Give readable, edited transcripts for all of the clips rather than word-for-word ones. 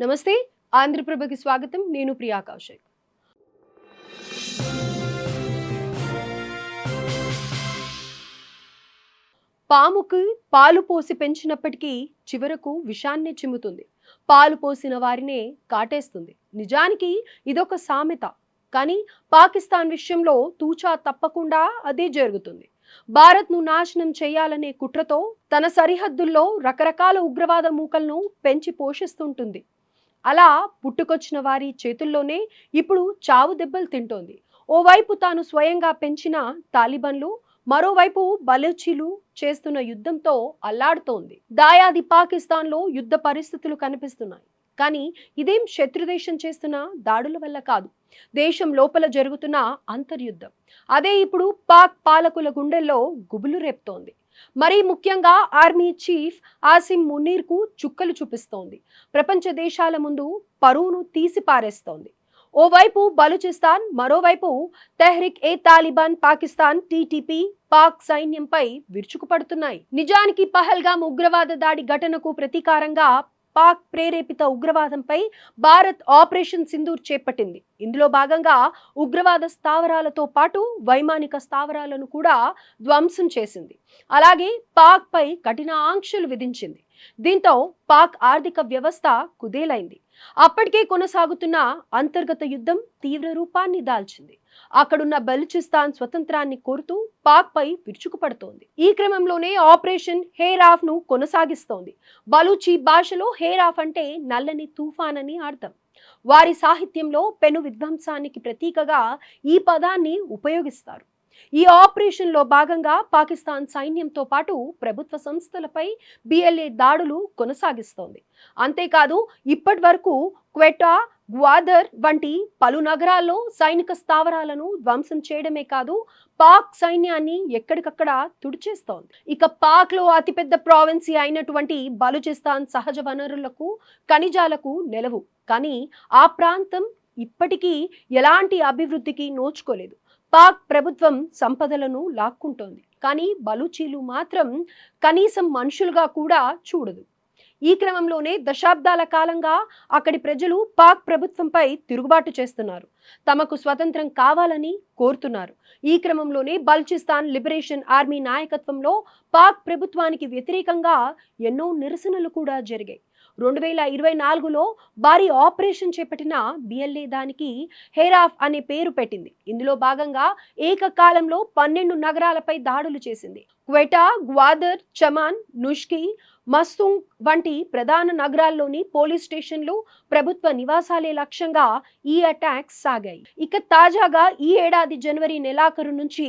నమస్తే. ఆంధ్రప్రభకి స్వాగతం. నేను ప్రియా కౌశిక్. పాముకి పాలు పోసి పెంచినప్పటికీ చివరకు విషాన్నే చిమ్ముతుంది. పాలు పోసిన వారినే కాటేస్తుంది. నిజానికి ఇదొక సామెత. కానీ పాకిస్తాన్ విషయంలో తూచా తప్పకుండా అదే జరుగుతుంది. భారత్ను నాశనం చేయాలనే కుట్రతో తన సరిహద్దుల్లో రకరకాల ఉగ్రవాద మూకలను పెంచి పోషిస్తుంటుంది. అలా పుట్టుకొచ్చిన వారి చేతుల్లోనే ఇప్పుడు చావు దెబ్బలు తింటోంది. ఓవైపు తాను స్వయంగా పెంచిన తాలిబన్లు, మరోవైపు బలూచీలు చేస్తున్న యుద్ధంతో అల్లాడుతోంది. దాయాది పాకిస్తాన్లో యుద్ధ పరిస్థితులు కనిపిస్తున్నాయి. కానీ ఇదేం శత్రుదేశం చేస్తున్న దాడుల వల్ల కాదు, దేశం లోపల జరుగుతున్న అంతర్యుద్ధం. అదే ఇప్పుడు పాక్ పాలకుల గుండెల్లో గుబులు రేపుతోంది. మరీ ముఖ్యంగా ఆర్మీ చీఫ్ ఆసిం మునీర్కు చుక్కలు చూపిస్తోంది. ప్రపంచ దేశాల ముందు పరువును తీసి పారేస్తోంది. ఓవైపు బలూచిస్తాన్, మరోవైపు తెహ్రిక్ ఏ తాలిబాన్ పాకిస్తాన్ టీటీపీ పాక్ సైన్యంపై విరుచుకుపడుతున్నాయి. నిజానికి పహల్గామ్ ఉగ్రవాద దాడి ఘటనకు ప్రతీకారంగా పాక్ ప్రేరేపిత ఉగ్రవాదంపై భారత్ ఆపరేషన్ సింధూర్ చేపట్టింది. ఇందులో భాగంగా ఉగ్రవాద స్థావరాలతో పాటు వైమానిక స్థావరాలను కూడా ధ్వంసం చేసింది. అలాగే పాక్ పై కఠిన ఆంక్షలు విధించింది. దీంతో పాక్ ఆర్థిక వ్యవస్థ కుదేలైంది. అప్పటికే కొనసాగుతున్న అంతర్గత యుద్ధం తీవ్ర రూపాన్ని దాల్చింది. అక్కడున్న బలూచిస్తాన్ స్వతంత్రాన్ని కోరుతూ పాక్ పై విరుచుకుపడుతోంది. ఈ క్రమంలోనే ఆపరేషన్ హేరాఫ్ ను కొనసాగిస్తోంది. బలూచి భాషలో హేరాఫ్ అంటే నల్లని తుఫాన్ అని అర్థం. వారి సాహిత్యంలో పెను విధ్వంసానికి ప్రతీకగా ఈ పదాన్ని ఉపయోగిస్తారు. ఈ ఆపరేషన్ లో భాగంగా పాకిస్తాన్ సైన్యంతో పాటు ప్రభుత్వ సంస్థలపై బిఎల్ఏ దాడులు కొనసాగిస్తోంది. అంతేకాదు ఇప్పటి వరకు క్వెటా, గ్వాదర్ వంటి పలు నగరాల్లో సైనిక స్థావరాలను ధ్వంసం చేయడమే కాదు, పాక్ సైన్యాన్ని ఎక్కడికక్కడ తుడిచేస్తోంది. ఇక పాక్ లో అతిపెద్ద ప్రావిన్సీ అయినటువంటి బలూచిస్తాన్ సహజ వనరులకు, ఖనిజాలకు నెలవు. కానీ ఆ ప్రాంతం ఇప్పటికీ ఎలాంటి అభివృద్ధికి నోచుకోలేదు. పాక్ ప్రభుత్వం సంపదలను లాక్కుంటోంది. కానీ బలూచీలు మాత్రం కనీసం మనుషులుగా కూడా చూడదు. ఈ క్రమంలోనే దశాబ్దాల కాలంగా అక్కడి ప్రజలు పాక్ ప్రభుత్వంపై తిరుగుబాటు చేస్తున్నారు. తమకు స్వతంత్రం కావాలని కోరుతున్నారు. ఈ క్రమంలోనే బలూచిస్తాన్ లిబరేషన్ ఆర్మీ నాయకత్వంలో పాక్ ప్రభుత్వానికి వ్యతిరేకంగా ఎన్నో నిరసనలు కూడా జరిగాయి. 2024లో భారీ ఆపరేషన్ చేపట్టిన బిఎల్ఏ దానికి హేరాఫ్ అనే పేరు పెట్టింది. ఇందులో భాగంగా ఏకకాలంలో 12 నగరాలపై దాడులు చేసింది. క్వెటా, గ్వాదర్, చమాన్, నుష్కి, మస్తుంగ్ వంటి ప్రధాన నగరాల్లోని పోలీస్ స్టేషన్లు, ప్రభుత్వ నివాసాలే లక్ష్యంగా ఈ అటాక్స్ సాగాయి. ఇక తాజాగా ఈ ఏడాది జనవరి నెలాఖరు నుంచి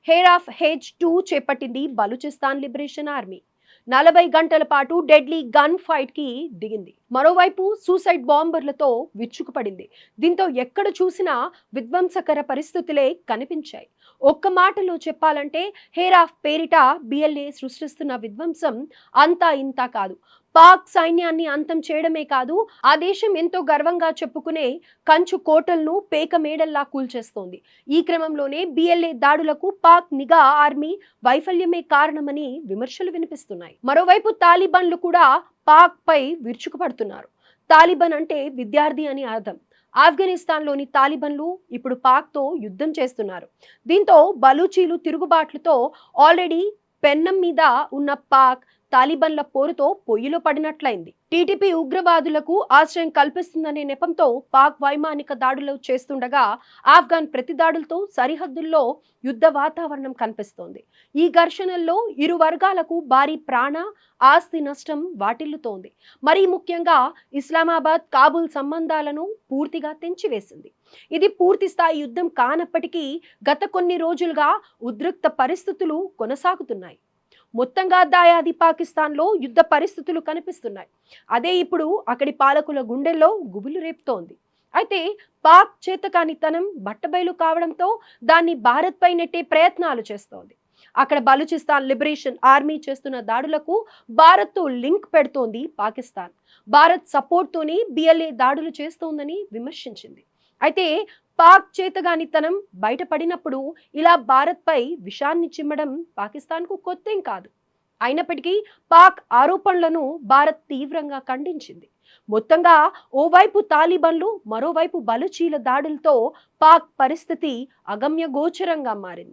హేరాఫ్ H2 చేపట్టింది బలూచిస్తాన్ లిబరేషన్ ఆర్మీ. 40 గంటల పాటు డెడ్లీ గన్ ఫైట్ కి దిగింది. మరోవైపు సూసైడ్ బాంబర్లతో విచ్చుకుపడింది. దీంతో ఎక్కడ చూసినా విధ్వంసకర పరిస్థితులే కనిపించాయి. ఒక్క మాటలో చెప్పాలంటే హేరాఫ్ పేరిట బిఎల్ఏ సృష్టిస్తున్న విధ్వంసం అంతా ఇంతా కాదు. పాక్ సైన్యాన్ని అంతం చేయడమే కాదు, ఆ దేశం ఎంతో గర్వంగా చెప్పుకునే కంచు కోటలను పేక మేడల్లా కూల్చేస్తోంది. ఈ క్రమంలోనే బిఎల్ఏ దాడులకు పాక్ నిఘా ఆర్మీ వైఫల్యమే కారణమని విమర్శలు వినిపిస్తున్నాయి. మరోవైపు తాలిబాన్లు కూడా పాక్ పై విరుచుకుపడుతున్నారు. తాలిబాన్ అంటే విద్యార్థి అని అర్థం. ఆఫ్ఘనిస్తాన్లోని తాలిబాన్లు ఇప్పుడు పాక్తో యుద్ధం చేస్తున్నారు. దీంతో బలూచీలు తిరుగుబాట్లతో ఆల్రెడీ పెన్నం మీద ఉన్న పాక్ తాలిబాన్ల పోరుతో పొయ్యిలో పడినట్లయింది. టీటీపీ ఉగ్రవాదులకు ఆశ్రయం కల్పిస్తుందనే నెపంతో పాక్ వైమానిక దాడులు చేస్తుండగా ఆఫ్ఘన్ ప్రతిదాడులతో సరిహద్దుల్లో యుద్ధ వాతావరణం కనిపిస్తోంది. ఈ ఘర్షణల్లో ఇరు వర్గాలకు భారీ ప్రాణ, ఆస్తి నష్టం వాటిల్లుతోంది. మరీ ముఖ్యంగా ఇస్లామాబాద్, కాబూల్ సంబంధాలను పూర్తిగా తెంచివేసింది. ఇది పూర్తి స్థాయి యుద్ధం కానప్పటికీ గత కొన్ని రోజులుగా ఉద్రిక్త పరిస్థితులు కొనసాగుతున్నాయి. మొత్తంగా దాయాది పాకిస్తాన్లో యుద్ధ పరిస్థితులు కనిపిస్తున్నాయి. అదే ఇప్పుడు అక్కడి పాలకుల గుండెల్లో గుబులు రేపుతోంది. అయితే పాక్ చేతకానితనం బట్టబయలు కావడంతో దాన్ని భారత్ పై నెట్టే ప్రయత్నాలు చేస్తోంది. అక్కడ బలూచిస్తాన్ లిబరేషన్ ఆర్మీ చేస్తున్న దాడులకు భారత్తో లింక్ పెడుతోంది పాకిస్తాన్. భారత్ సపోర్ట్తోనే బిఎల్ఏ దాడులు చేస్తోందని విమర్శించింది. అయితే పాక్ చేతగానితనం బయటపడినప్పుడు ఇలా భారత్ పై విషాన్ని చిమ్మడం పాకిస్తాన్కు కొత్తేం కాదు. అయినప్పటికీ పాక్ ఆరోపణలను భారత్ తీవ్రంగా ఖండించింది. మొత్తంగా ఓవైపు తాలిబన్లు, మరోవైపు బలూచీల దాడులతో పాక్ పరిస్థితి అగమ్య గోచరంగా మారింది.